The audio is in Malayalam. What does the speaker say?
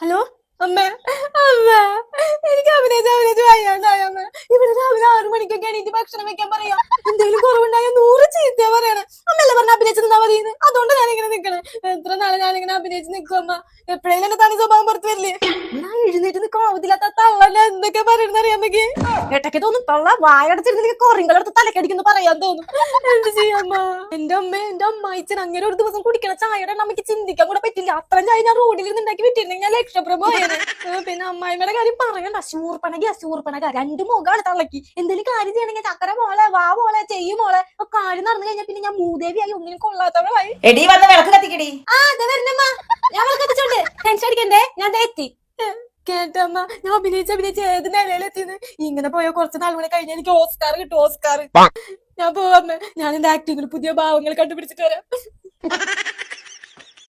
ഹലോ അമ്മ, അമ്മ എനിക്ക് അഭിനയിച്ച് വയ്യാണ്ടായ അമ്മ. ഇവിടെ രാവിലെ 6 മണിക്കൊക്കെ എണീറ്റ് ഭക്ഷണം വെക്കാൻ പറയാ. എന്തെങ്കിലും കുറവുണ്ടായ 100 ചീത്തയാ പറയണേ. അമ്മയല്ലേ പറഞ്ഞ അഭിനയിച്ച് നിന്നാ മതിയെന്ന്. അതുകൊണ്ട് ഞാനിങ്ങനെ നിക്കണേ. എത്ര നാളെ ഞാനിങ്ങനെ അഭിനയിച്ച് നിക്കും അമ്മ. എപ്പോഴേലും എന്റെ തനി സ്വഭാവം പുറത്ത് വരില്ലേ? ഞാൻ എഴുന്നേറ്റ് നിൽക്കാൻ ആവതില്ലാത്ത തള്ള ഞാൻ എന്തൊക്കെ പറയുന്നത് അറിയാൻ പറ്റി. ഏട്ടൊക്കെ തോന്നും തള്ള വായടച്ചിരുന്നെങ്കിൽ കൊറിങ്ങളെടുത്ത് തലക്കടിക്കുന്നു പറയാൻ തോന്നും. എന്ത് ചെയ്യാമ്മ? എന്റെ അമ്മ, എന്റെ അമ്മായിച്ചൻ അങ്ങനെ ഒരു ദിവസം കുടിക്കണ ചായയുടെ അമ്മയ്ക്ക് ചിന്തിക്കാൻ കൂടെ പറ്റില്ല. അത്രയും ചായ ഞാൻ റോഡിൽ നിന്ന് ഉണ്ടാക്കി വിട്ടിരുന്നെങ്കിൽ ഞാൻ ലക്ഷപ്രഭ ആയേനെ. പിന്നെ അമ്മായിമ്മയുടെ കാര്യം പറയണ്ട. ശൂർപ്പണക 2 മുഖാണ് തള്ളക്ക്. എന്തെങ്കിലും കാര്യം ചെയ്യണമെങ്കിൽ ചക്കര മോളെ, വാ മോളെ, ചെയ്യും മോളെ. കാര്യം നടന്നു കഴിഞ്ഞാൽ പിന്നെ ഞാൻ മൂദേവിയായി ഒന്നിനും കൊള്ളാത്തവളായി. എടി വന്ന് വിളക്ക് കത്തിക്കടി. ആ അതെ വരണമ്മ. ഞാൻ വിളക്ക് കത്തിച്ചോണ്ട് ടെൻഷൻ അടിക്കണ്ടേ, ഞാൻ എത്തി. കേട്ടമ്മ, ഞാൻ അഭിനയിച്ച് ഏത് നിലയിലെത്തിന്ന്. ഇങ്ങനെ പോയ കുറച്ച് നാൾ കൂടെ കഴിഞ്ഞാൽ എനിക്ക് ഓസ്കാർ കിട്ടും, ഓസ്കാർ. ഞാൻ പോവാമ്മ. ഞാൻ എന്റെ ആക്ടിങ്ങിൽ പുതിയ ഭാവങ്ങൾ കണ്ടുപിടിച്ചിട്ട് വരാം.